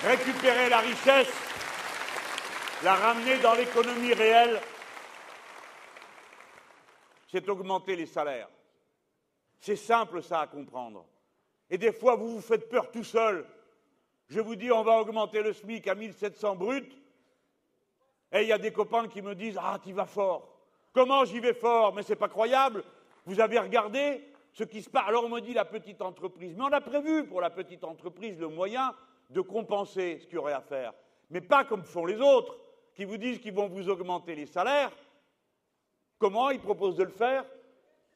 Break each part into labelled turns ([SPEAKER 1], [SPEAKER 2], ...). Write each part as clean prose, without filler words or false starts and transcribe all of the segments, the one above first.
[SPEAKER 1] récupérer la richesse, la ramener dans l'économie réelle, c'est augmenter les salaires. C'est simple, ça, à comprendre. Et des fois, vous vous faites peur tout seul. Je vous dis, on va augmenter le SMIC à 1700 brut. Et il y a des copains qui me disent « Ah, t'y vas fort ». Comment j'y vais fort? Mais c'est pas croyable. Vous avez regardé ce qui se passe. Alors on me dit la petite entreprise. Mais on a prévu pour la petite entreprise le moyen de compenser ce qu'il y aurait à faire. Mais pas comme font les autres, qui vous disent qu'ils vont vous augmenter les salaires. Comment ils proposent de le faire?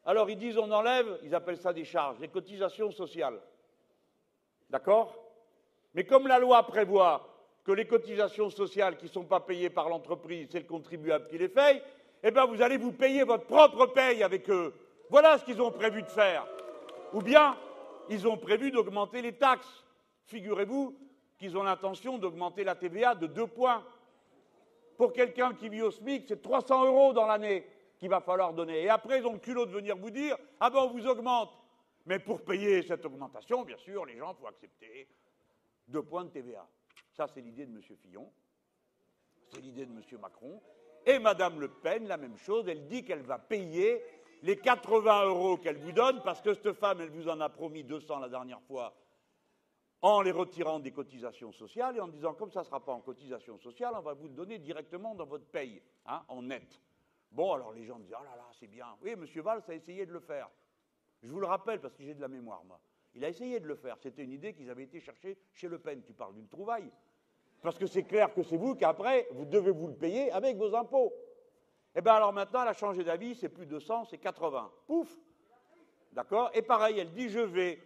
[SPEAKER 1] Alors ils disent on enlève, ils appellent ça des charges, des cotisations sociales. D'accord? Mais comme la loi prévoit que les cotisations sociales qui ne sont pas payées par l'entreprise, c'est le contribuable qui les paye, eh bien vous allez vous payer votre propre paye avec eux. Voilà ce qu'ils ont prévu de faire. Ou bien, ils ont prévu d'augmenter les taxes. Figurez-vous qu'ils ont l'intention d'augmenter la TVA de 2 points. Pour quelqu'un qui vit au SMIC, c'est 300 € dans l'année qu'il va falloir donner. Et après, ils ont le culot de venir vous dire « Ah ben, on vous augmente ». Mais pour payer cette augmentation, bien sûr, les gens, il faut accepter 2 points de TVA. Ça, c'est l'idée de M. Fillon, c'est l'idée de M. Macron. Et Mme Le Pen, la même chose, elle dit qu'elle va payer les 80 € qu'elle vous donne, parce que cette femme, elle vous en a promis 200 la dernière fois, en les retirant des cotisations sociales et en disant, comme ça ne sera pas en cotisation sociale, on va vous le donner directement dans votre paye, hein, en net. Bon, alors les gens disent, oh là là, c'est bien. Oui, M. Valls a essayé de le faire. Je vous le rappelle, parce que j'ai de la mémoire, moi. Il a essayé de le faire. C'était une idée qu'ils avaient été chercher chez Le Pen. Tu parles d'une trouvaille. Parce que c'est clair que c'est vous qu'après, vous devez vous le payer avec vos impôts. Eh bien, alors maintenant, elle a changé d'avis, c'est plus de 100, c'est 80. Pouf! D'accord? Et pareil, elle dit, je vais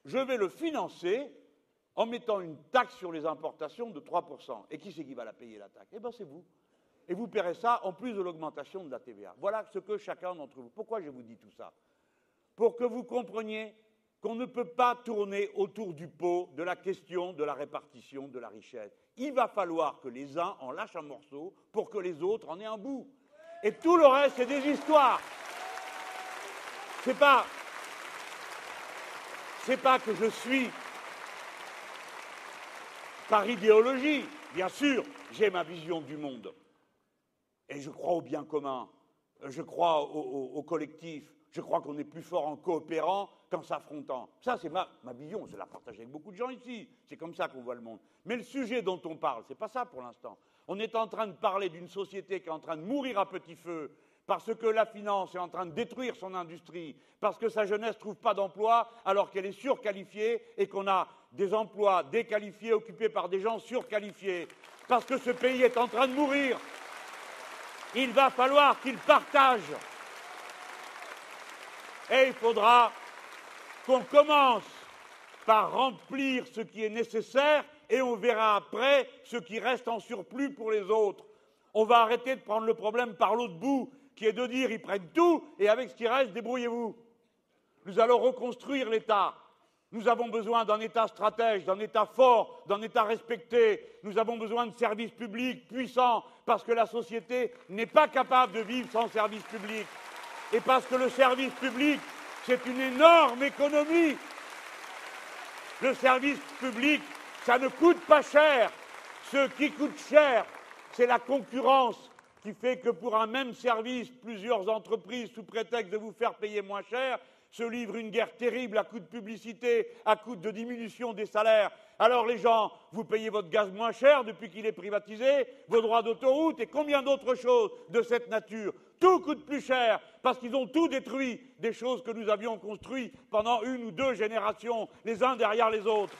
[SPEAKER 1] le financer en mettant une taxe sur les importations de 3%. Et qui c'est qui va la payer, la taxe? Eh bien, c'est vous. Et vous paierez ça en plus de l'augmentation de la TVA. Voilà ce que chacun d'entre vous. Pourquoi je vous dis tout ça? Pour que vous compreniez qu'on ne peut pas tourner autour du pot de la question de la répartition de la richesse. Il va falloir que les uns en lâchent un morceau pour que les autres en aient un bout. Et tout le reste, c'est des histoires. C'est pas que je suis par idéologie. Bien sûr, j'ai ma vision du monde. Et je crois au bien commun. Je crois au collectif. Je crois qu'on est plus fort en coopérant qu'en s'affrontant. Ça, c'est ma vision. Je la partage avec beaucoup de gens ici. C'est comme ça qu'on voit le monde. Mais le sujet dont on parle, c'est pas ça pour l'instant. On est en train de parler d'une société qui est en train de mourir à petit feu parce que la finance est en train de détruire son industrie, parce que sa jeunesse ne trouve pas d'emploi alors qu'elle est surqualifiée et qu'on a des emplois déqualifiés occupés par des gens surqualifiés, parce que ce pays est en train de mourir. Il va falloir qu'il partage. Et il faudra qu'on commence par remplir ce qui est nécessaire et on verra après ce qui reste en surplus pour les autres. On va arrêter de prendre le problème par l'autre bout, qui est de dire ils prennent tout et avec ce qui reste, débrouillez-vous. Nous allons reconstruire l'État. Nous avons besoin d'un État stratège, d'un État fort, d'un État respecté. Nous avons besoin de services publics puissants parce que la société n'est pas capable de vivre sans services publics. Et parce que le service public, c'est une énorme économie. Le service public, ça ne coûte pas cher. Ce qui coûte cher, c'est la concurrence qui fait que pour un même service, plusieurs entreprises, sous prétexte de vous faire payer moins cher, se livrent une guerre terrible à coup de publicité, à coup de diminution des salaires. Alors les gens, vous payez votre gaz moins cher depuis qu'il est privatisé, vos droits d'autoroute et combien d'autres choses de cette nature. Tout coûte plus cher parce qu'ils ont tout détruit, des choses que nous avions construites pendant 1 ou 2 générations, les uns derrière les autres.